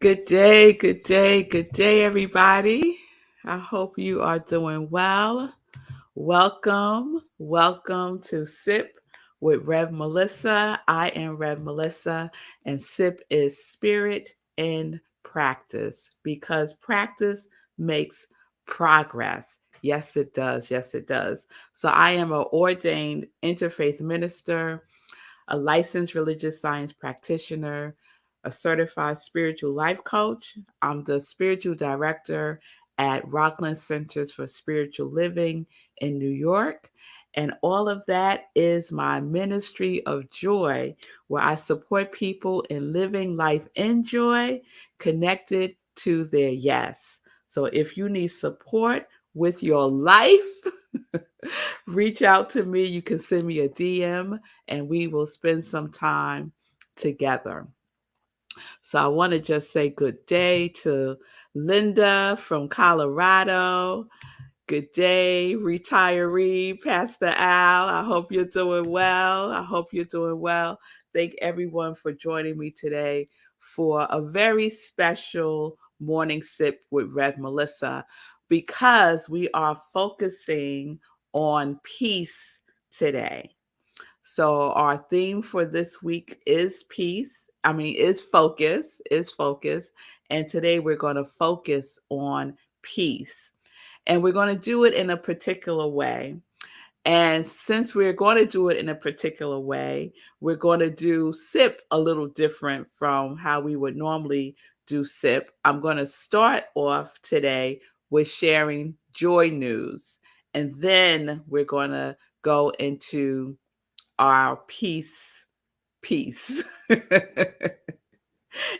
Good day, good day, good day, everybody. I hope you are doing well. Welcome to Sip with Rev Melissa. I am Rev Melissa, and Sip is spirit in practice because practice makes progress. Yes, it does. Yes, it does. So I am an ordained interfaith minister, a licensed religious science practitioner, a certified spiritual life coach. I'm the spiritual director at Rockland Centers for Spiritual Living in New York. And all of that is my ministry of joy, where I support people in living life in joy, connected to their yes. So if you need support with your life, reach out to me. You can send me a DM and we will spend some time together. So I want to just say good day to Linda from Colorado. Good day, retiree, Pastor Al. I hope you're doing well. Thank everyone for joining me today for a very special morning sip with Rev Melissa because we are focusing on peace today. So our theme for this week is peace. Is focus. And today we're going to focus on peace. And we're going to do it in a particular way. And since we're going to do it in a particular way, we're going to do sip a little different from how we would normally do sip. I'm going to start off today with sharing joy news. And then we're going to go into our peace.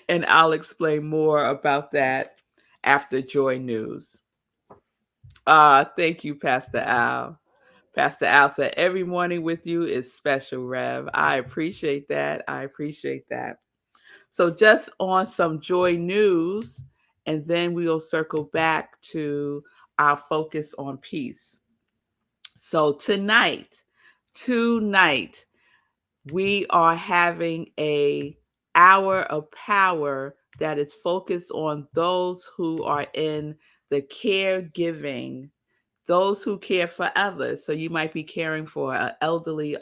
And I'll explain more about that after joy news. Thank you, Pastor Al. Pastor Al said, every morning with you is special, Rev. I appreciate that. So just on some joy news, and then we'll circle back to our focus on peace. So tonight, we are having a hour of power that is focused on those who are in the caregiving, those who care for others. So you might be caring for an elderly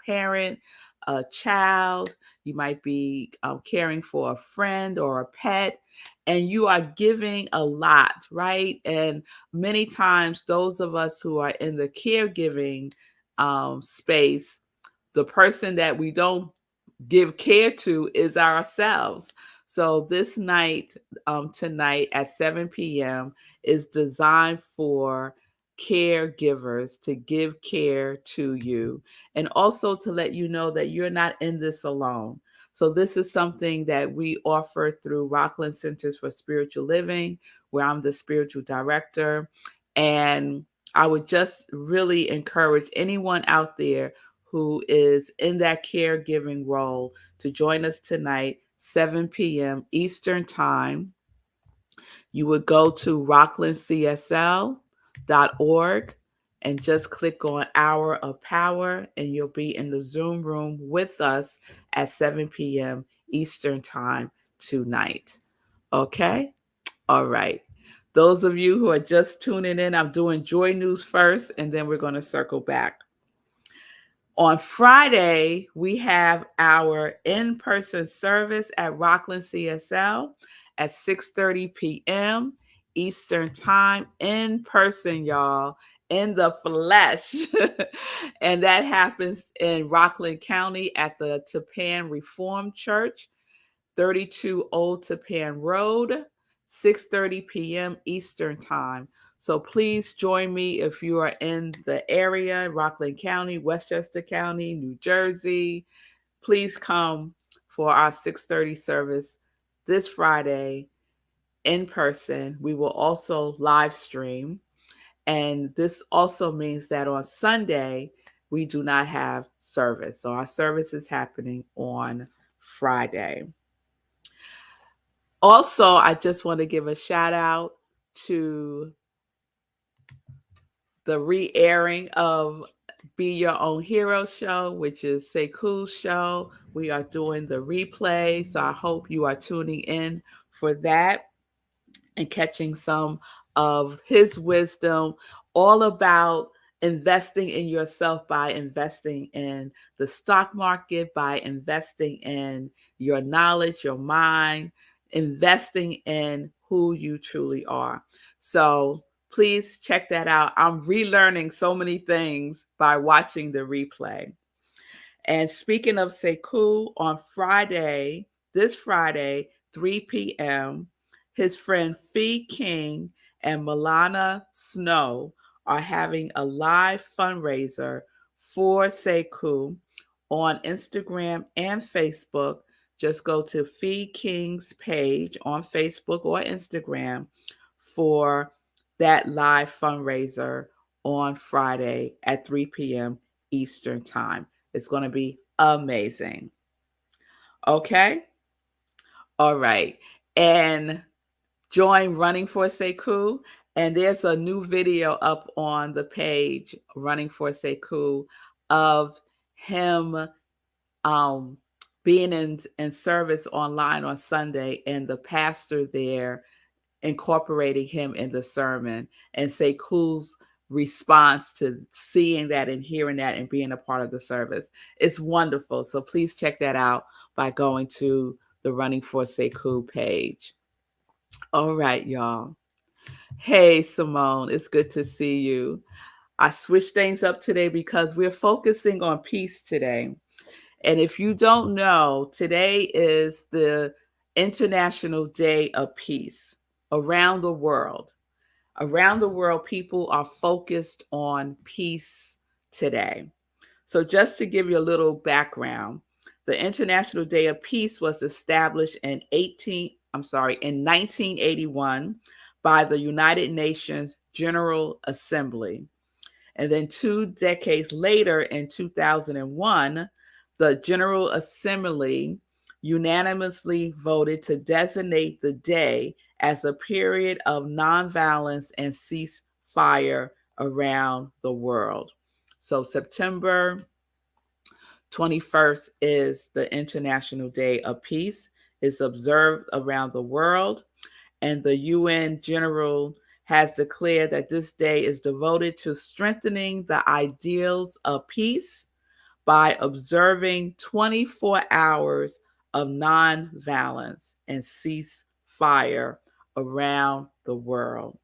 parent, a child, you might be caring for a friend or a pet, and you are giving a lot, right? And many times those of us who are in the caregiving space, the person that we don't give care to is ourselves. So this night, tonight at 7 p.m. is designed for caregivers to give care to you and also to let you know that you're not in this alone. So this is something that we offer through Rockland Centers for Spiritual Living, where I'm the spiritual director. And I would just really encourage anyone out there who is in that caregiving role to join us tonight, 7 p.m. Eastern Time. You would go to rocklandcsl.org and just click on Hour of Power, and you'll be in the Zoom room with us at 7 p.m. Eastern Time tonight. Okay? All right. Those of you who are just tuning in, I'm doing joy news first, and then we're going to circle back. On Friday, we have our in-person service at Rockland CSL at 6:30 p.m. Eastern Time, in person, y'all, in the flesh. And that happens in Rockland County at the Tapan Reformed Church, 32 Old Tapan Road, 6:30 p.m. Eastern Time. So please join me if you are in the area, Rockland County, Westchester County, New Jersey. Please come for our 6:30 service this Friday in person. We will also live stream. And this also means that on Sunday, we do not have service. So our service is happening on Friday. Also, I just want to give a shout out to the re-airing of Be Your Own Hero show, which is Seiku's show. We are doing the replay, so I hope you are tuning in for that and catching some of his wisdom, all about investing in yourself by investing in the stock market, by investing in your knowledge, your mind, investing in who you truly are. So please check that out. I'm relearning so many things by watching the replay. And speaking of Seiku, on Friday, this Friday, 3 p.m., his friend Fee King and Milana Snow are having a live fundraiser for Seiku on Instagram and Facebook. Just go to Fee King's page on Facebook or Instagram for that live fundraiser on Friday at 3 p.m. Eastern Time. It's going to be amazing. Okay? All right. And join Running for Seiku. And there's a new video up on the page, Running for Seiku, of him um, being in service online on Sunday, and the pastor there incorporating him in the sermon, and Seiku's response to seeing that and hearing that and being a part of the service. It's wonderful. So please check that out by going to the Running for Seiku page. All right, y'all. Hey, Simone, it's good to see you. I switched things up today because we're focusing on peace today. And if you don't know, today is the International Day of Peace around the world. Around the world, people are focused on peace today. So just to give you a little background, the International Day of Peace was established in 1981 by the United Nations General Assembly. And then 2 decades later, in 2001, the General Assembly unanimously voted to designate the day as a period of nonviolence and ceasefire around the world. So September 21st is the International Day of Peace. It's observed around the world, and the UN General has declared that this day is devoted to strengthening the ideals of peace by observing 24 hours of nonviolence and ceasefire around the world.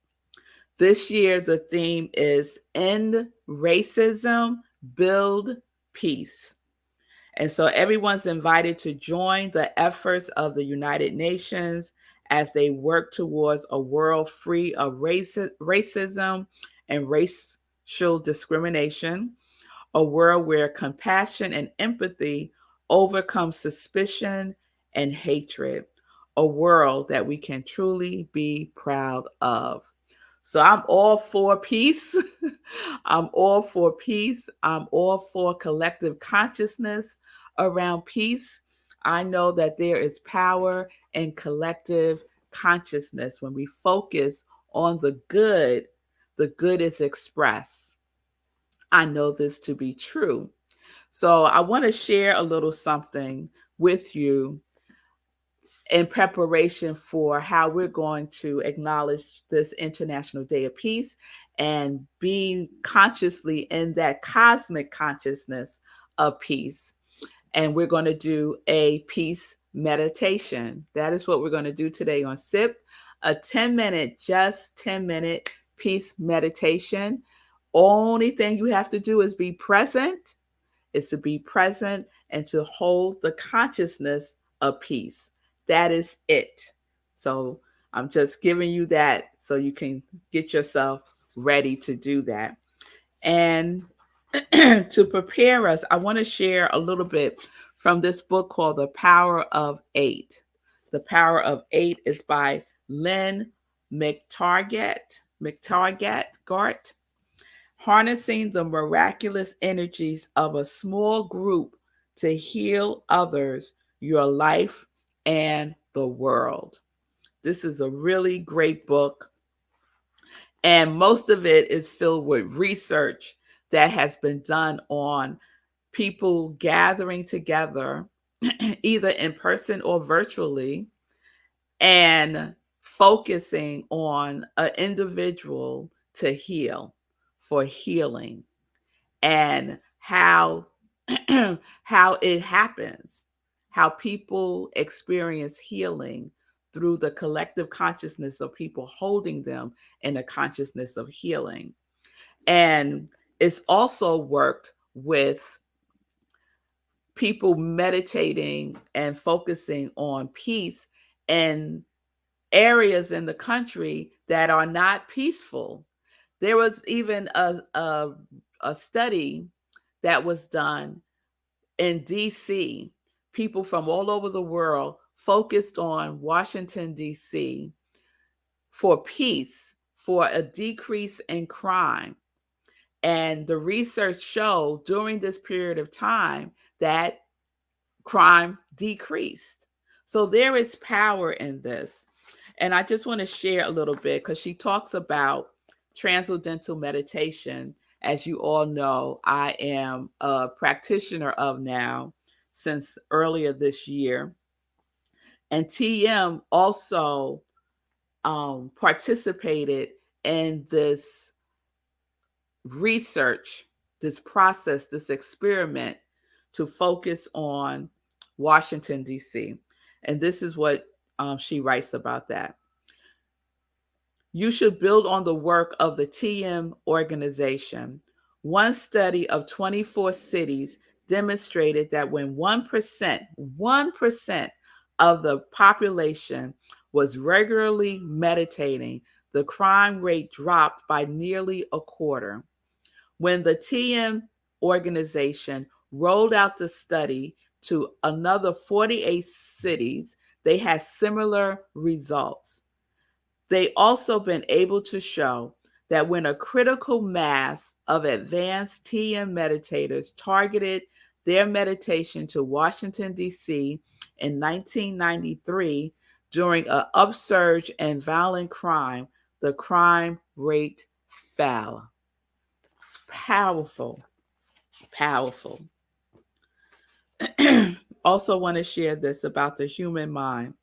This year, the theme is End Racism, Build Peace. And so everyone's invited to join the efforts of the United Nations as they work towards a world free of racism and racial discrimination, a world where compassion and empathy overcome suspicion and hatred, a world that we can truly be proud of. So I'm all for peace. I'm all for peace. I'm all for collective consciousness around peace. I know that there is power in collective consciousness. When we focus on the good is expressed. I know this to be true. So I want to share a little something with you in preparation for how we're going to acknowledge this International Day of Peace and be consciously in that cosmic consciousness of peace. And we're going to do a peace meditation. That is what we're going to do today on SIP, a 10-minute, just 10-minute peace meditation. Only thing you have to do is be present, is to be present and to hold the consciousness of peace. That is it. So I'm just giving you that so you can get yourself ready to do that. And to prepare us, I want to share a little bit from this book called The Power of Eight. The Power of Eight is by Lynn McTargett, harnessing the miraculous energies of a small group to heal others, your life, and the world. This is a really great book, and most of it is filled with research that has been done on people gathering together, either in person or virtually, and focusing on an individual to heal, for healing, and how how it happens, how people experience healing through the collective consciousness of people holding them in a consciousness of healing. And it's also worked with people meditating and focusing on peace in areas in the country that are not peaceful. There was even a study that was done in DC. People from all over the world focused on Washington, DC for peace, for a decrease in crime. And the research showed during this period of time that crime decreased. So there is power in this. And I just want to share a little bit because she talks about Transcendental Meditation. As you all know, I am a practitioner of now since earlier this year. And TM also participated in this research, this process, this experiment to focus on Washington, D.C. And this is what she writes about that. You should build on the work of the TM organization. One study of 24 cities demonstrated that when 1% of the population was regularly meditating, the crime rate dropped by nearly a quarter. When the TM organization rolled out the study to another 48 cities, they had similar results. They also been able to show that when a critical mass of advanced TM meditators targeted their meditation to Washington, D.C. in 1993 during an upsurge in violent crime, the crime rate fell. It's powerful, powerful. Also want to share this about the human mind.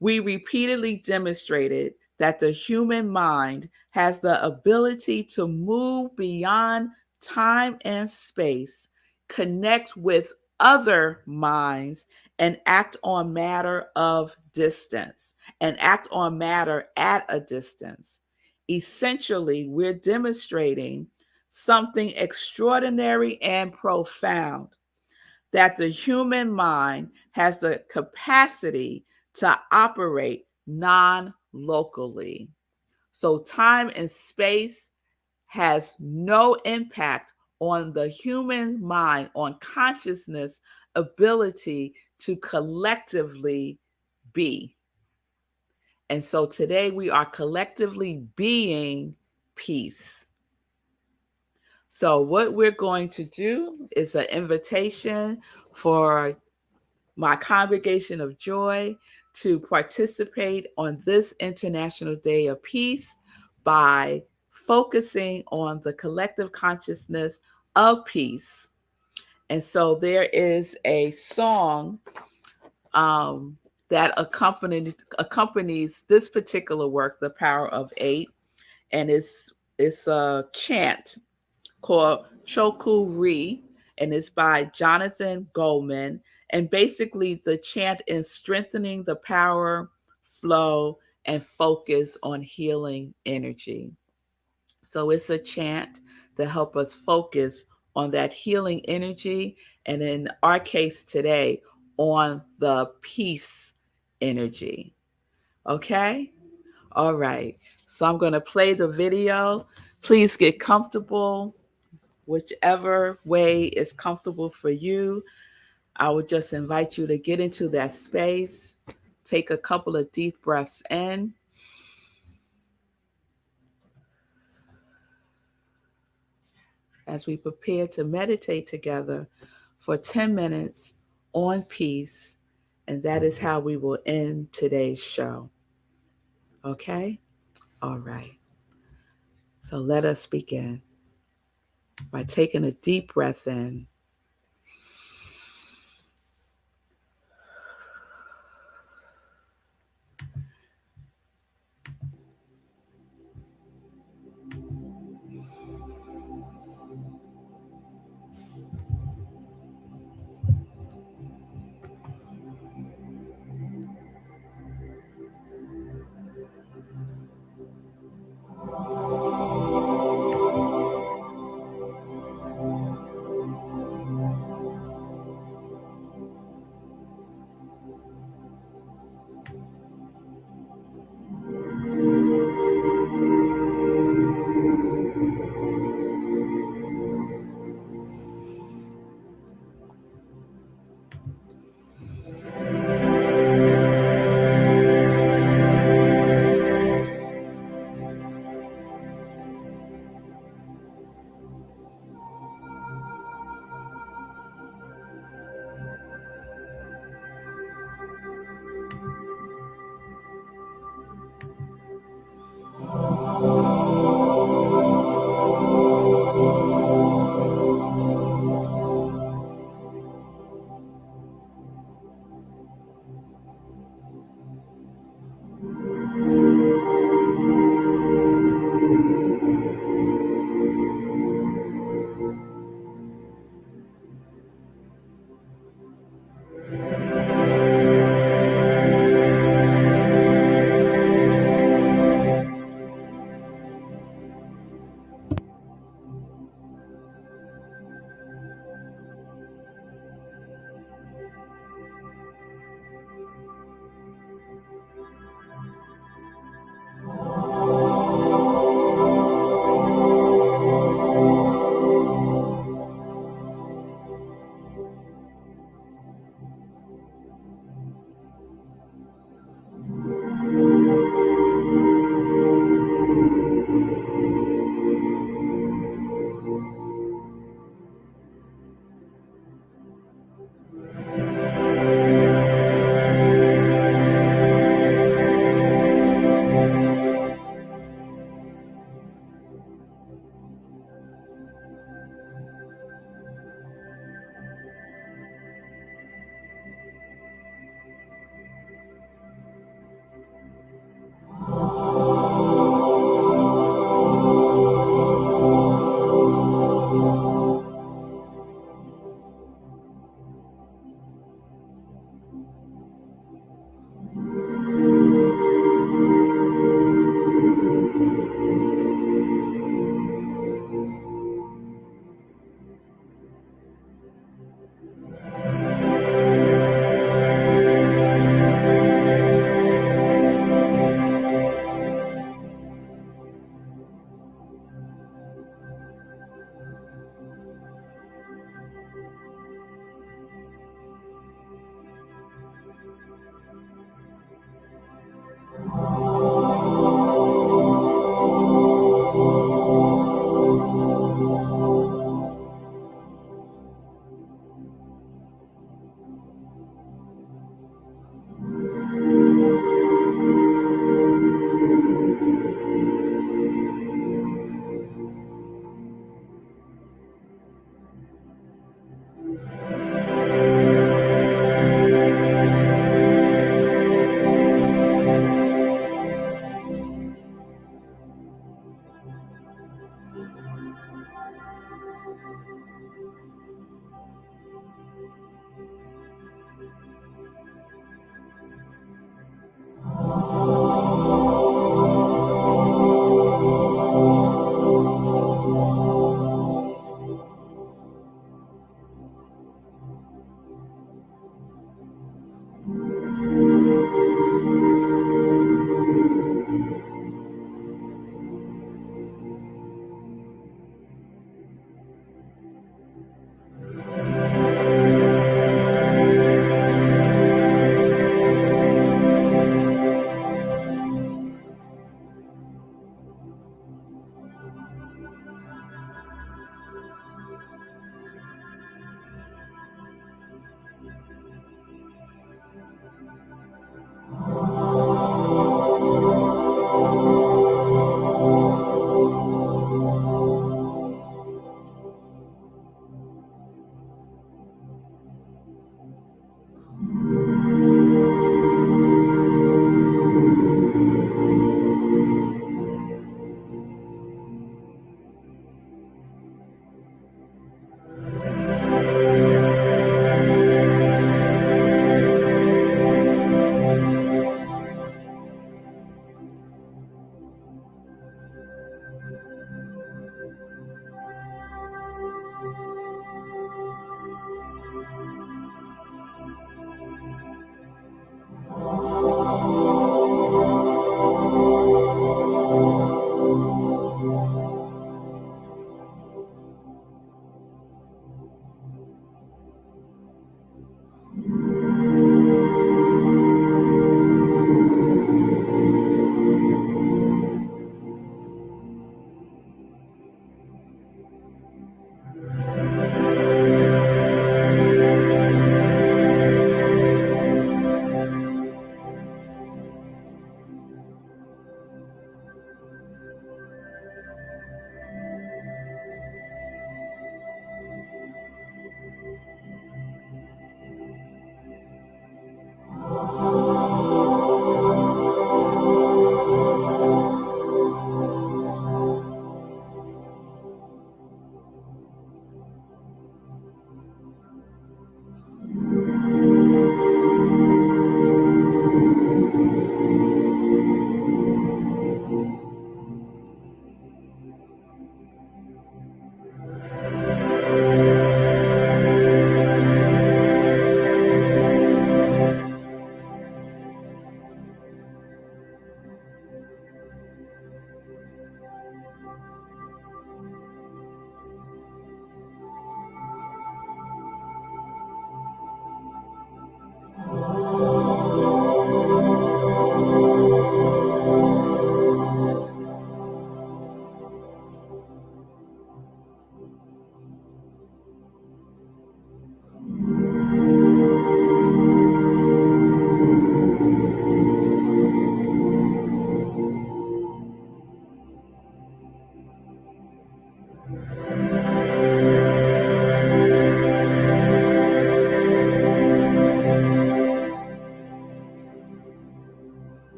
We repeatedly demonstrated that the human mind has the ability to move beyond time and space, connect with other minds, and act on matter of distance, and act on matter at a distance. Essentially, we're demonstrating something extraordinary and profound, that the human mind has the capacity to operate non-locally. So time and space has no impact on the human mind, on consciousness ability to collectively be. And so today we are collectively being peace. So what we're going to do is an invitation for my congregation of joy to participate on this International Day of Peace by focusing on the collective consciousness of peace. And so there is a song that accompanies this particular work, The Power of Eight, and it's a chant called Choku Ri, and it's by Jonathan Goldman. And basically, the chant is strengthening the power, flow, and focus on healing energy. So it's a chant to help us focus on that healing energy, and in our case today, on the peace energy. Okay? All right. So I'm going to play the video. Please get comfortable, whichever way is comfortable for you. I would just invite you to get into that space. Take a couple of deep breaths in. As we prepare to meditate together for 10 minutes on peace. And that is how we will end today's show. Okay? All right. So let us begin by taking a deep breath in.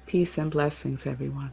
Peace and blessings, everyone.